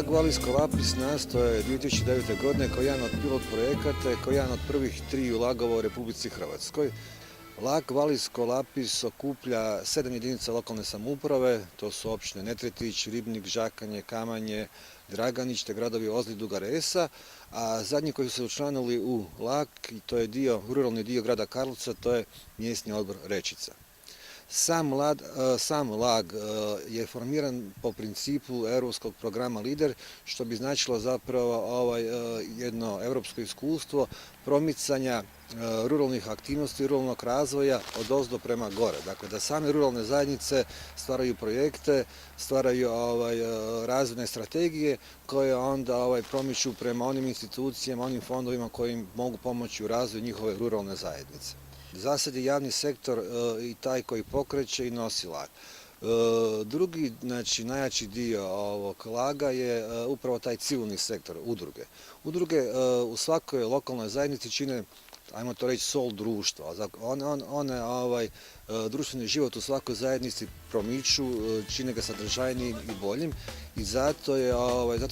LAG Valisko Lapis nastao je 2009. godine kao jedan od pilot projekata, kao jedan od prvih 3 lagova u Republici Hrvatskoj. LAG Valisko Lapis okuplja 7 jedinica lokalne samouprave, to su općine Netretić, Ribnik, Žakanje, Kamanje, Draganić te gradovi Ozlje i Duga Resa, a zadnji koji su se učlanili u LAG, i to je ruralni dio grada Karlovca, to je mjesni odbor Rečica. Sam LAG je formiran po principu europskog programa LIDER, što bi značilo zapravo jedno europsko iskustvo promicanja ruralnih aktivnosti, ruralnog razvoja od ozdo prema gore. Dakle, da same ruralne zajednice stvaraju projekte, stvaraju razvojne strategije koje onda promiču prema onim institucijama, onim fondovima koji im mogu pomoći u razvoju njihove ruralne zajednice. Za sad je javni sektor i taj koji pokreće i nosi LAG. Drugi, najjači dio ovog LAG-a je upravo taj civilni sektor, udruge. Udruge u svakoj lokalnoj zajednici čine, ajmo to reći, sol društva. One društveni život u svakoj zajednici promiču, čine ga sadržajnijim i boljim i zato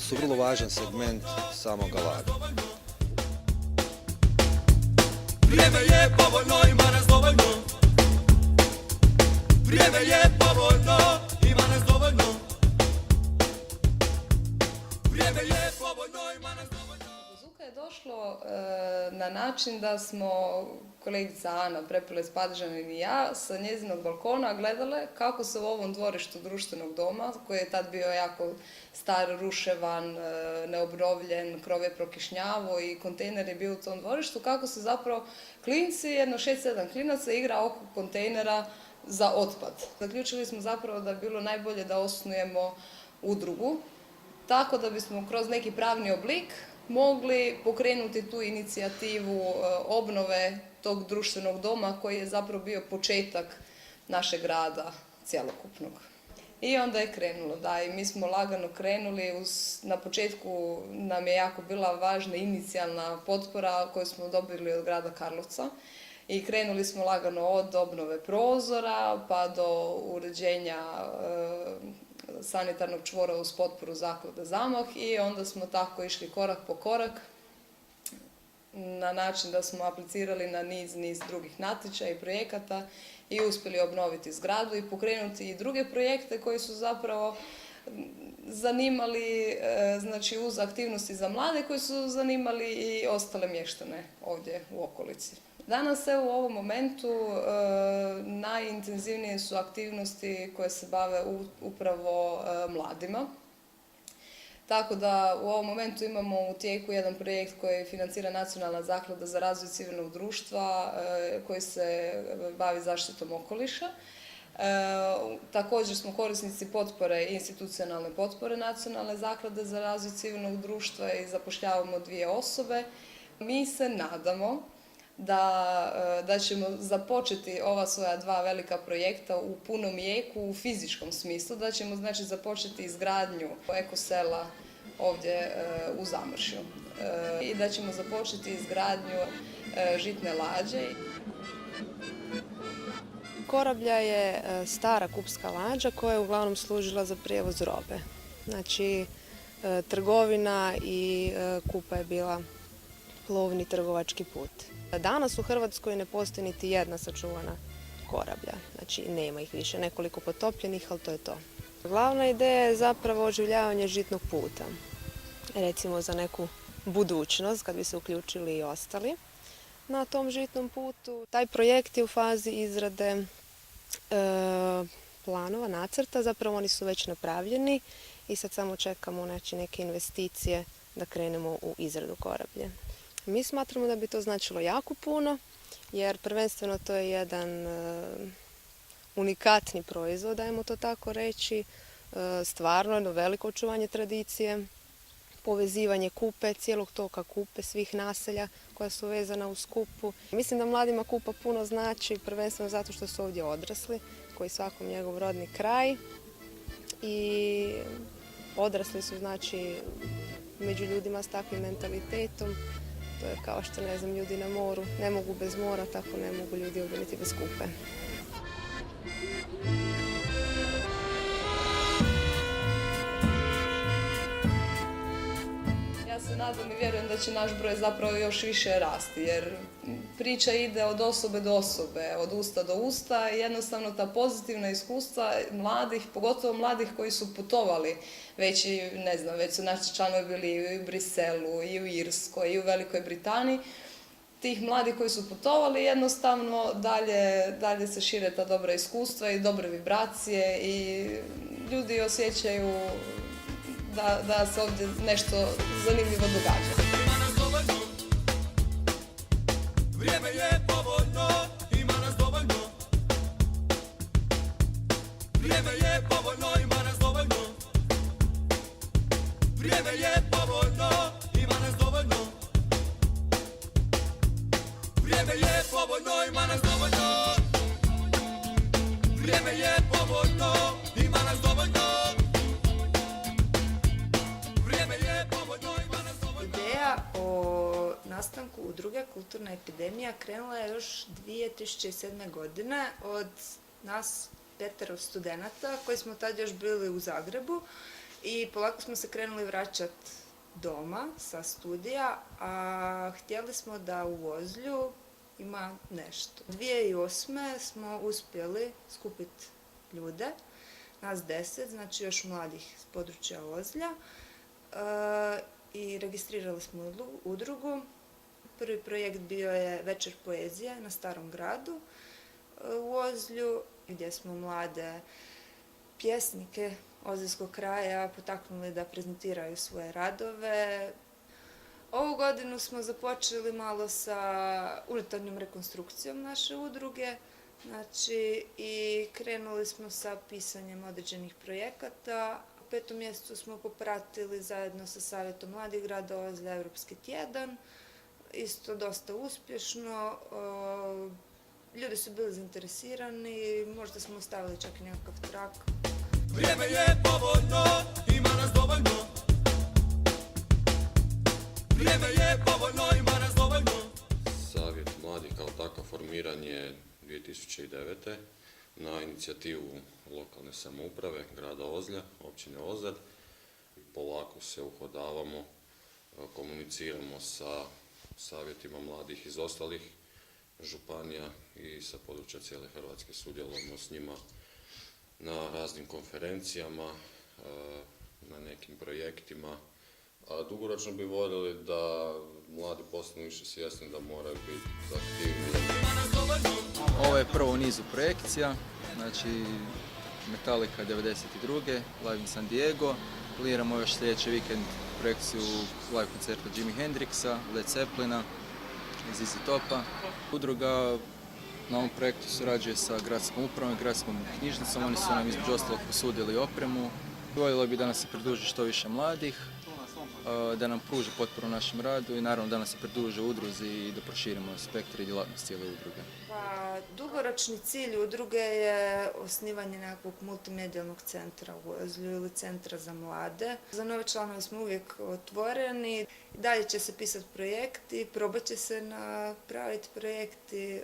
su vrlo važan segment samog LAG-a. Vrijeme je povoljno, ima nas dovoljno. Vrijeme je povoljno, ima nas dovoljno. Vrijeme je povoljno, ima nas dovoljno. Do Zuka je došlo na način da smo kolegica Ana Prepolec Padržanin i ja sa njezinog balkona gledale kako se u ovom dvorištu društvenog doma, koji je tad bio jako star, ruševan, neobnovljen, krov je prokišnjavao i kontejner je bio u tom dvorištu, kako se zapravo klinci, jedno 6-7 klinaca igra oko kontejnera za otpad. Zaključili smo zapravo da bi bilo najbolje da osnujemo udrugu, tako da bismo kroz neki pravni oblik mogli pokrenuti tu inicijativu obnove tog društvenog doma koji je zapravo bio početak našeg rada cjelokupnog. I onda je krenulo, da, i mi smo lagano krenuli, na početku nam je jako bila važna inicijalna potpora koju smo dobili od grada Karlovca i krenuli smo lagano od obnove prozora pa do uređenja sanitarnog čvora uz potporu Zaklade Zamah i onda smo tako išli korak po korak na način da smo aplicirali na niz drugih natječaja i projekata i uspjeli obnoviti zgradu i pokrenuti i druge projekte koji su zapravo zanimali, znači uz aktivnosti za mlade koji su zanimali i ostale mještane ovdje u okolici. Danas u ovom momentu najintenzivnije su aktivnosti koje se bave upravo mladima. Tako da u ovom momentu imamo u tijeku jedan projekt koji financira Nacionalna zaklada za razvoj civilnog društva koji se bavi zaštitom okoliša. Također smo korisnici potpore, institucionalne potpore Nacionalne zaklade za razvoj civilnog društva i zapošljavamo 2 osobe. Mi se nadamo da ćemo započeti ova svoja 2 velika projekta u punom jeku, u fizičkom smislu, da ćemo znači započeti izgradnju ekosela ovdje u Zamršju i da ćemo započeti izgradnju žitne lađe. Korablja je stara kupska lađa koja je uglavnom služila za prijevoz robe. Znači, trgovina i Kupa je bila plovni trgovački put. Danas u Hrvatskoj ne postoji niti jedna sačuvana korablja, znači nema ih više, nekoliko potopljenih, ali to je to. Glavna ideja je zapravo oživljavanje žitnog puta, recimo za neku budućnost kad bi se uključili i ostali na tom žitnom putu. Taj projekt je u fazi izrade planova, nacrta, zapravo oni su već napravljeni i sad samo čekamo neke investicije da krenemo u izradu korablje. Mi smatramo da bi to značilo jako puno, jer prvenstveno to je jedan unikatni proizvod, ajmo to tako reći, stvarno jedno veliko očuvanje tradicije, povezivanje Kupe, cijelog toka Kupe, svih naselja koja su vezana uz Kupu. Mislim da mladima Kupa puno znači, prvenstveno zato što su ovdje odrasli, koji svakom njegov rodni kraj i odrasli su znači među ljudima s takvim mentalitetom. To je kao što, ne znam, ljudi na moru ne mogu bez mora, tako ne mogu ljudi ovdje niti bez Kupe. nadam i vjerujem da će naš broj zapravo još više rasti, jer priča ide od osobe do osobe, od usta do usta i jednostavno ta pozitivna iskustva mladih, pogotovo mladih koji su putovali već su naši članovi bili i u Briselu, i u Irskoj, i u Velikoj Britaniji, tih mladih koji su putovali jednostavno dalje se šire ta dobra iskustva i dobre vibracije i ljudi osjećaju da se ovdje nešto zanimljivo događa. Ima nas dovoljno, vrijeme je povoljno, ima nas dovoljno. Vrijeme je povoljno, ima nas dovoljno. Vrijeme je povoljno, ima nas dovoljno. Vrijeme je povoljno, ima nas dovoljno. Vrijeme je povoljno, ima nas dovoljno. Vrijeme je povoljno, ima nas dovoljno. Ideja o nastanku udruge Kulturna epidemija krenula je još 2007. godine od nas 5 studenata koji smo tad još bili u Zagrebu i polako smo se krenuli vraćati doma sa studija, a htjeli smo da u Ozlju ima nešto. 2008. smo uspjeli skupiti ljude, nas 10, znači još mladih s područja Ozlja, i registrirali smo udrugu. Prvi projekt bio je Večer poezije na Starom gradu u Ozlju, gdje smo mlade pjesnike ozljskog kraja potaknuli da prezentiraju svoje radove. Ovu godinu smo započeli malo sa unutarnjom rekonstrukcijom naše udruge, znači i krenuli smo sa pisanjem određenih projekata. U 5. mjesecu smo popratili zajedno sa Savjetom mladih grada Ozlja Europski tjedan, isto dosta uspješno. Ljudi su bili zainteresirani, možda smo ostavili čak i nekakav trak. Vrijeme je povoljno, ima nas dovoljno. Vrijeme je povoljno, ima nas dovoljno. Savjet mladih kao takav formiran je 2009. na inicijativu lokalne samouprave grada Ozlja, općine Ozalj. Polako se uhodavamo, komuniciramo sa savjetima mladih iz ostalih županija i sa područja cijele Hrvatske. Sudjelujemo s njima na raznim konferencijama, na nekim projektima. A dugoročno bi voljeli da mladi postanu više svjesni da moraju biti aktivni. Ovo je prvo u nizu projekcija, znači Metallica 92. live in San Diego. Planiramo još sljedeći vikend projekciju live koncerta Jimi Hendrixa, Led Zeppelina i ZZ Topa. Udruga na ovom projektu surađuje sa gradskom upravom i gradskom knjižnicom. Oni su nam između ostalog posudili opremu. Voljelo bi da nas se pridruži što više mladih, da nam pruže potporu našem radu i naravno da nas se pridruže udruzi i da proširimo spektar i djelatnost cijele udruge. Pa, dugoročni cilj udruge je osnivanje nekakvog multimedijalnog centra u Ozlju ili centra za mlade. Za nove članove smo uvijek otvoreni. Dalje će se pisati projekti, probat će se napraviti projekti,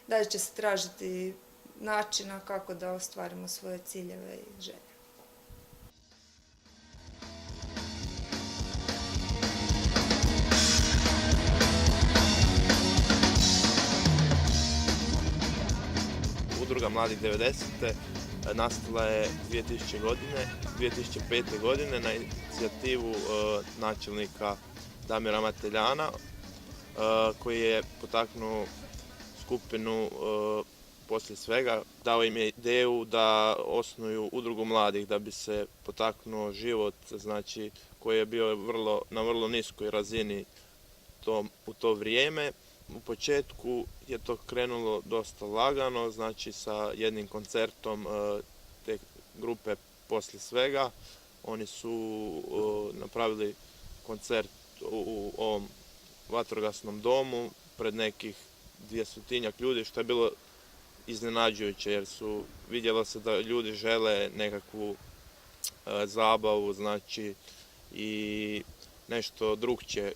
dalje će se tražiti načina kako da ostvarimo svoje ciljeve i želje. Udruga Mladih 90. nastala je 2005. godine na inicijativu načelnika Damira Mateljana, koji je potaknuo skupinu poslije svega, dao im je ideju da osnuju udrugu mladih da bi se potaknuo život, znači koji je bio na vrlo niskoj razini u to vrijeme. U početku je to krenulo dosta lagano, znači sa jednim koncertom te grupe poslije svega. Oni su napravili koncert u ovom vatrogasnom domu pred nekih 200 ljudi, što je bilo iznenađujuće jer vidjelo se da ljudi žele nekakvu zabavu, znači i nešto drukčije.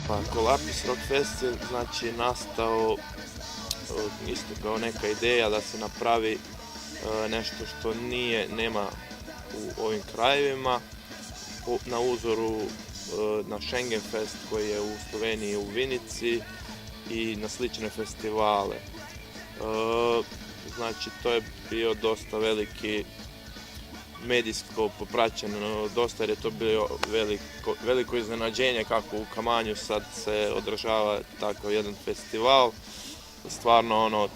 Pa Kolapis Rock Fest je znači nastao isto kao neka ideja da se napravi nešto što nema u ovim krajevima na uzoru na Schengen Fest koji je u Sloveniji u Vinici i na slične festivale. Znači to je bio dosta veliki medijsko popraćeno, dosta jer je to bilo veliko iznenađenje kako u Kamanju sad se održava takav jedan festival. Stvarno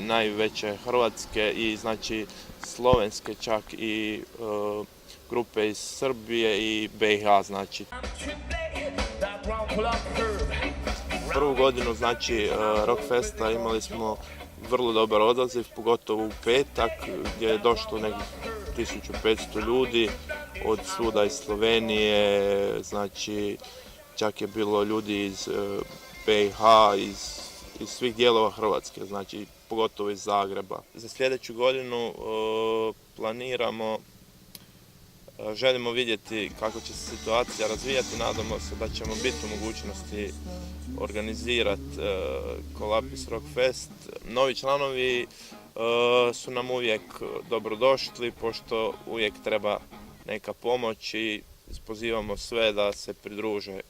najveće hrvatske i znači slovenske čak i grupe iz Srbije i BiH znači. Prvu godinu znači Rockfesta imali smo vrlo dobar odaziv, pogotovo u petak gdje je došlo nekih 1500 ljudi od svuda iz Slovenije, znači čak je bilo ljudi iz BiH, iz svih dijelova Hrvatske, znači pogotovo iz Zagreba. Za sljedeću godinu želimo vidjeti kako će se situacija razvijati, nadamo se da ćemo biti u mogućnosti organizirati Kolapis Rock Fest. Novi članovi su nam uvijek dobrodošli, pošto uvijek treba neka pomoć i pozivamo sve da se pridruže.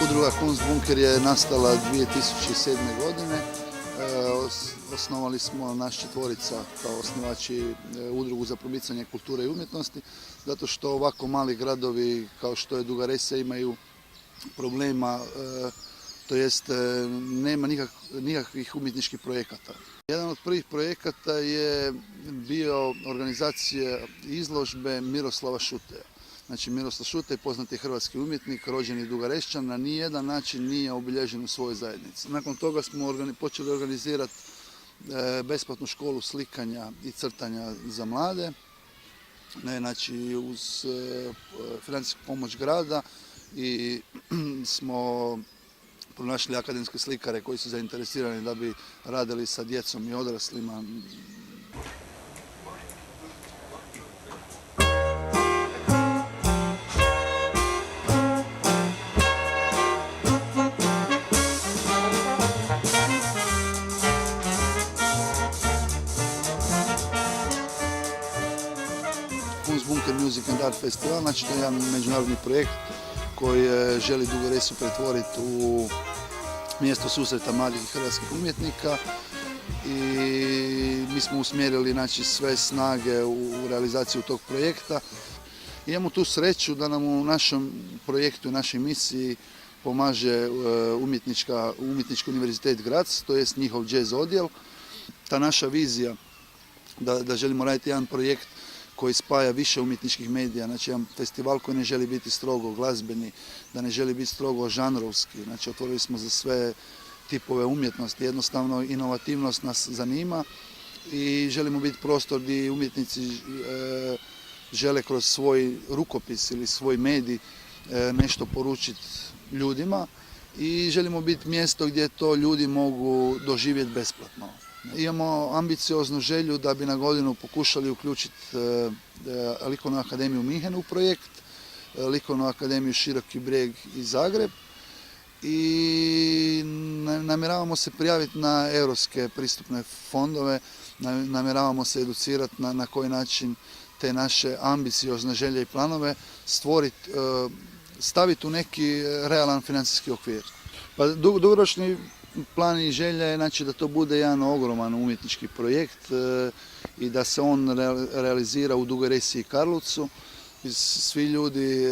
Udruga Kunstbunker je nastala 2007. godine. Osnovali smo naš četvorica kao osnivači Udrugu za promicanje kulture i umjetnosti, zato što ovako mali gradovi kao što je Duga Resa imaju problema, to jest nema nikakvih umjetničkih projekata. Jedan od prvih projekata je bio organizacija izložbe Miroslava Šuteja. Znači Miroslav Šutej, poznati hrvatski umjetnik, rođeni Dugarešćan, na nijedan način nije obilježen u svojoj zajednici. Nakon toga smo počeli organizirati besplatnu školu slikanja i crtanja za mlade, znači uz financijsku pomoć grada, i smo pronašli akademske slikare koji su zainteresirani da bi radili sa djecom i odraslima. Kunstbunker Music and Art Festival, znači to je jedan međunarodni projekt koji želi Dugu Resu pretvoriti u mjesto susreta mladih hrvatskih umjetnika, i mi smo usmjerili znači sve snage u realizaciju tog projekta. Imamo tu sreću da nam u našem projektu i našoj misiji pomaže Umjetnički univerzitet Graz, to jest njihov jazz odjel. Ta naša vizija da želimo raditi jedan projekt koji spaja više umjetničkih medija, znači jedan festival koji ne želi biti strogo glazbeni, da ne želi biti strogo žanrovski, znači otvorili smo za sve tipove umjetnosti, jednostavno inovativnost nas zanima i želimo biti prostor gdje umjetnici žele kroz svoj rukopis ili svoj medij nešto poručiti ljudima, i želimo biti mjesto gdje to ljudi mogu doživjeti besplatno. Imamo ambicioznu želju da bi na godinu pokušali uključiti Likovnu akademiju Minhen u projekt, Likovnu akademiju Široki Brijeg i Zagreb, i namjeravamo se prijaviti na europske pristupne fondove, namjeravamo se educirati na koji način te naše ambiciozne želje i planove staviti u neki realan financijski okvir. Pa dugoročni plan i želja je znači da to bude jedan ogroman umjetnički projekt i da se on realizira u Dugoj Resi i Karlovcu. Svi ljudi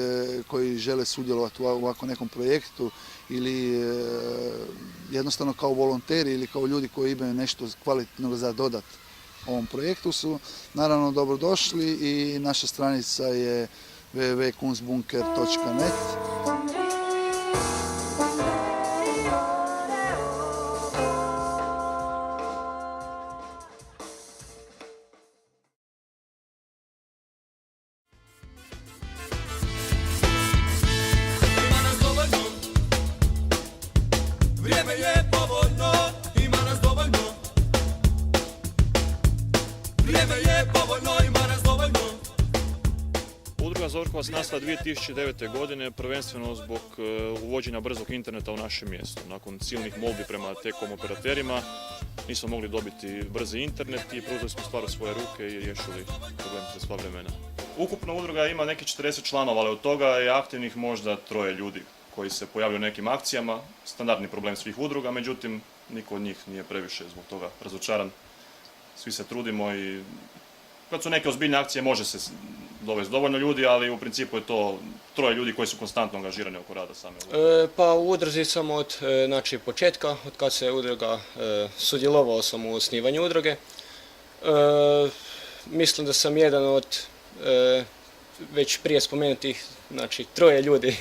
koji žele sudjelovati u ovako nekom projektu ili jednostavno kao volonteri ili kao ljudi koji imaju nešto kvalitetno za dodati ovom projektu su naravno dobrodošli, i naša stranica je www.kunstbunker.net. Udruga Zorkovac nastala 2009. godine prvenstveno zbog uvođenja brzog interneta u naše mjesto. Nakon silnih molbi prema telekom operaterima nismo mogli dobiti brzi internet i preuzeli smo stvar u svoje ruke i riješili problem za sva vremena. Ukupno udruga ima nekih 40 članova, ali od toga je aktivnih možda 3 ljudi koji se pojavljaju u nekim akcijama. Standardni problem svih udruga, međutim niko od njih nije previše zbog toga razočaran. Svi se trudimo i kad su neke ozbiljne akcije može se dovesti dovoljno ljudi, ali u principu je to 3 ljudi koji su konstantno angažirani oko rada same udruge. Pa u udruzi sam od početka, od kad se udruga, sudjelovao sam u osnivanju udruge. Mislim da sam jedan od već prije spomenutih 3 ljudi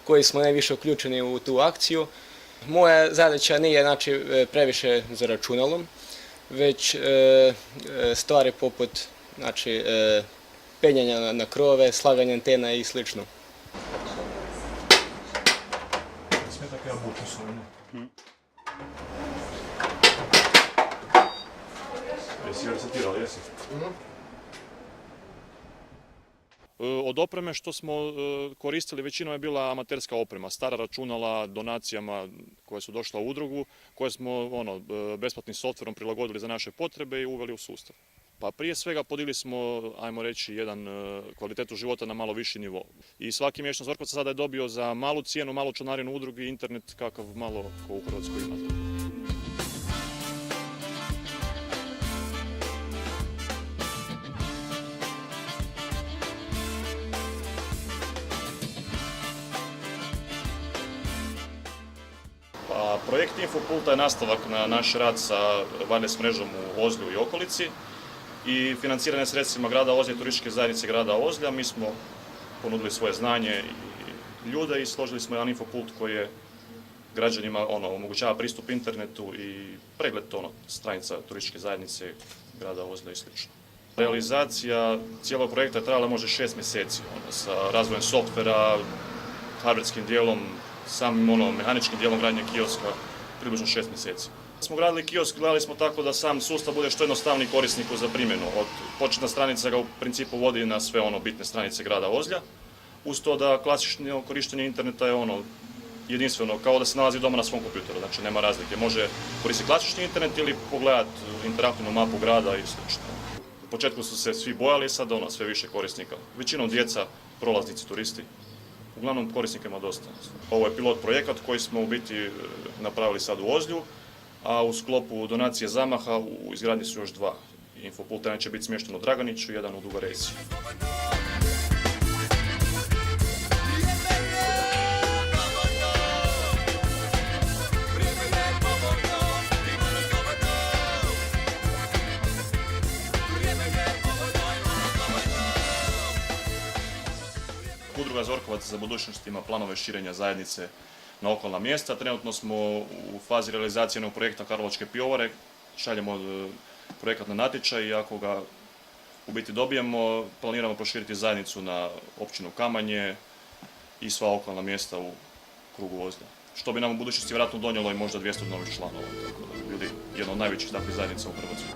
koji smo najviše uključeni u tu akciju. Moja zadaća nije previše za računalom, već stvari poput penjanja na krove, slaganje antena i slično. Od opreme što smo koristili većinom je bila amaterska oprema, stara računala, donacijama koje su došle u udrugu, koje smo besplatnim softverom prilagodili za naše potrebe i uveli u sustav. Pa prije svega podigli smo, ajmo reći, jedan kvalitetu života na malo viši nivo. I svaki mještan Zorkovac sada je dobio za malu cijenu, malu članarinu u udrugi internet kakav malo ko u Hrvatskoj ima. Projekt Infopulta je nastavak na naš rad sa wireless mrežom u Ozlju i okolici i financiran je sredstvima grada Ozlja i turističke zajednice grada Ozlja. Mi smo ponudili svoje znanje i ljude i složili smo jedan infopult koji je građanima omogućava pristup internetu i pregled stranica turističke zajednice grada Ozlja i sl. Realizacija cijelog projekta je trajala možda 6 mjeseci sa razvojem softvera, hardverskim dijelom, samim mehaničkim dijelom gradnje kioska, približno 6 mjeseci. Smo gradili kiosk, gledali smo tako da sam sustav bude što jednostavniji korisniku za primjenu. Početna stranica ga u principu vodi na sve bitne stranice grada Ozlja. Uz to da klasično korištenje interneta je jedinstveno, kao da se nalazi doma na svom kompjuteru, znači nema razlike. Može koristiti klasični internet ili pogledati interaktivnu mapu grada i sl. U početku su se svi bojali, sad sve više korisnika. Većinom djeca, prolaznici, turisti. Uglavnom korisnika ima dosta. Ovo je pilot projekat koji smo u biti napravili sad u Ozlju, a u sklopu donacije Zamaha u izgradnji su još 2. Infopult jedan će biti smješten u Draganiću i jedan u Dugoj Resi. Udruga Zorkovac za budućnost ima planove širenja zajednice na okolna mjesta. Trenutno smo u fazi realizacije jednog projekta Karlovačke pivovare. Šaljemo projekat na natječaj i ako ga u biti dobijemo, planiramo proširiti zajednicu na općinu Kamanje i sva okolna mjesta u krugu Ozlja. Što bi nam u budućnosti vjerojatno donijelo i možda 200 novih članova. Tako da bili jedna od najvećih takvih zajednica u Hrvatskoj.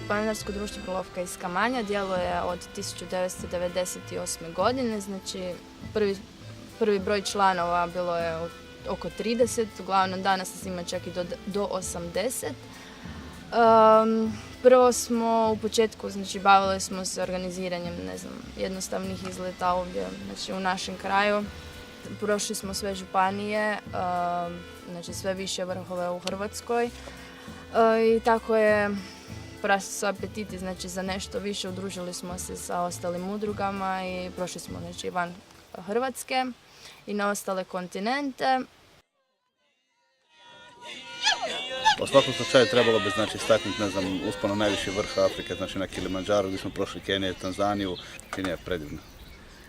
Planinarsko društvo Prlovka iz Kamanja djeluje od 1998. godine, znači prvi broj članova bilo je oko 30, uglavnom danas nas ima čak i do 80. Prvo smo u početku bavili smo se organiziranjem jednostavnih izleta ovdje u našem kraju. Prošli smo sve županije, sve više vrhove u Hrvatskoj i tako je porasli su apetiti za nešto više, udružili smo se sa ostalim udrugama i prošli smo van Hrvatske i na ostale kontinente. U svakom slučaju trebalo bi istaknuti, uspon na najviši vrh Afrike, na Kilimandžaru, gdje smo prošli Keniju, Tanzaniju. Kenija je predivna.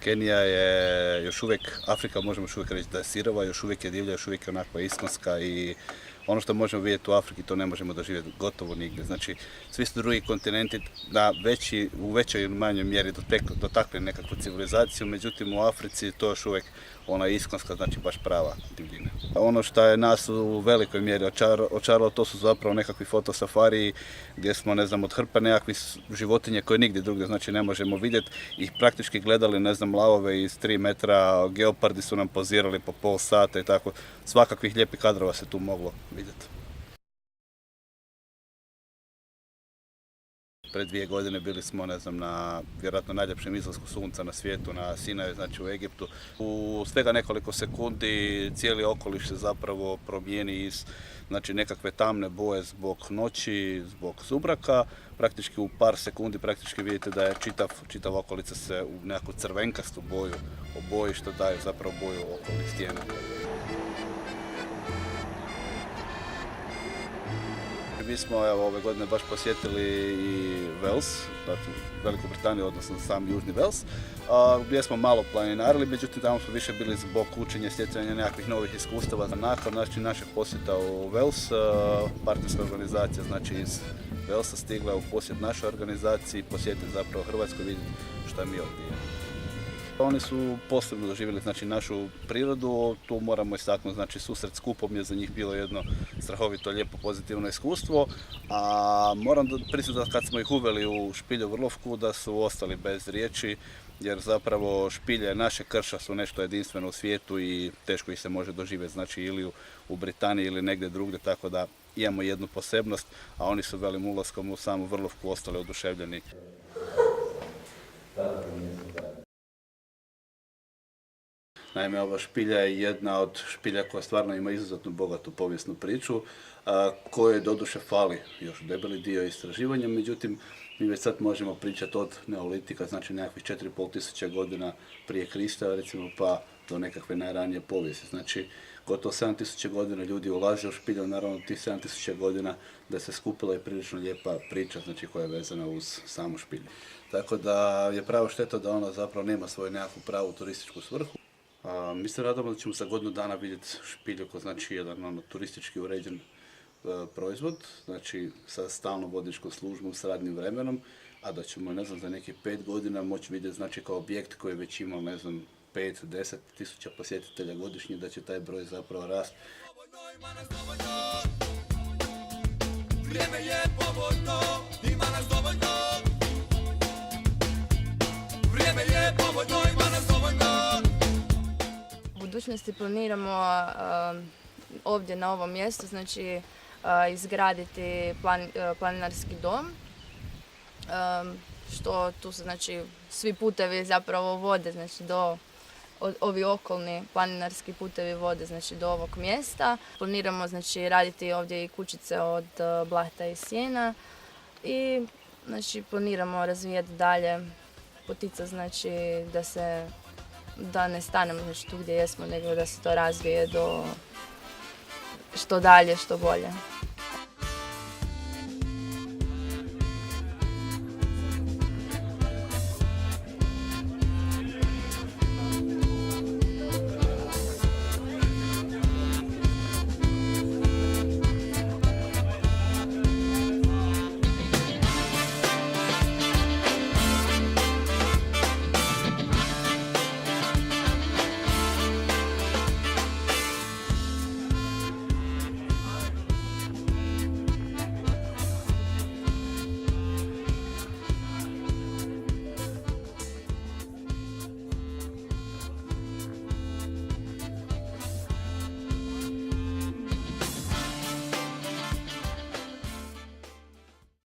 Kenija je još uvijek, Afrika možemo još uvijek reći da je sirova, još uvijek je divlja, još uvijek je onakva iskonska i ono što možemo vidjeti u Afriki to ne možemo doživjeti gotovo nigdje. Znači svi su drugi kontinenti u većoj ili manjoj mjeri dotakli nekakvu civilizaciju, međutim u Africi to još uvijek ona iskonska, znači baš prava divljina. Ono što je nas u velikoj mjeri očaralo to su zapravo nekakvi fotosafari gdje smo, ne znam, od hrpe nekakvih životinje koje nigdje drugdje znači ne možemo vidjeti i praktički gledali, ne znam, lavove iz 3 metra, geopardi su nam pozirali po pol sata i tako, svakakvih lijepih kadrova se tu moglo vidjeti. Pred 2 godine bili smo, ne znam, na vjerojatno najljepšem izlasku sunca na svijetu, na Sinaju, znači u Egiptu. U svega nekoliko sekundi cijeli okoliš se zapravo promijeni iz znači, nekakve tamne boje zbog noći, zbog sumraka. Praktički u par sekundi praktički vidite da je čitava okolica se u nekakvu crvenkastu boju oboji, što daje zapravo boju okolnih stijena. Mi smo ove godine baš posjetili i Wales, dakle Veliku Britaniju, odnosno sam Južni Wales, gdje smo malo planinarili, međutim tamo smo više bili zbog učenja i stjecanja nekakvih novih iskustava. Nakon našeg posjeta u Wales, partnerska organizacija znači iz Walesa stigla u posjet našoj organizaciji, posjetiti zapravo Hrvatsku, vidjeti što mi ovdje imamo. Oni su posebno doživjeli znači, našu prirodu, tu moramo istaknuti, znači susret s kupom je za njih bilo jedno strahovito lijepo pozitivno iskustvo, a moram priznati kad smo ih uveli u Špilju Vrlovku da su ostali bez riječi, jer zapravo špilje naše krša su nešto jedinstveno u svijetu i teško ih se može doživjeti znači ili u Britaniji ili negdje drugdje, tako da imamo jednu posebnost, a oni su velim ulaskom u samu Vrlovku ostali oduševljeni. Naime, ova špilja je jedna od špilja koja stvarno ima izuzetno bogatu povijesnu priču, kojoj doduše fali još debeli dio istraživanja, međutim mi već sad možemo pričati od neolitika, znači nekakvih 4500 godina prije Krista, recimo, pa do nekakve najranije povijesti. Znači, gotovo 7000 godina ljudi ulaze u špilju, naravno tih 7000 godina da se skupila i prilično lijepa priča, znači koja je vezana uz samu špilju. Tako da je pravo šteta da ona zapravo nema svoju nekakvu pravu turističku svrhu. Mi se radimo da ćemo za godinu dana vidjeti špilju kao znači jedan turistički uređen proizvod, znači sa stalnom vodničkom službom, s radnim vremenom, a da ćemo, ne znam, za nekih 5 godina moći vidjeti znači kao objekt koji već ima, ne znam, 5-10 tisuća posjetitelja godišnje, da će taj broj zapravo rasti. Vrijeme je povoljno, ima nas dovoljno. Vrijeme je povoljno, ima nas dovoljno. U budućnosti planiramo ovdje na ovom mjestu znači, izgraditi planinarski dom, što tu su znači, svi putevi zapravo vode, znači ovi okolni planinarski putevi vode znači, do ovog mjesta. Planiramo znači, raditi ovdje i kućice od blata i sjena i znači, planiramo razvijati dalje, poticati znači, da ne stanemo znači, tu gdje jesmo, nego da se to razvije do što dalje, što bolje.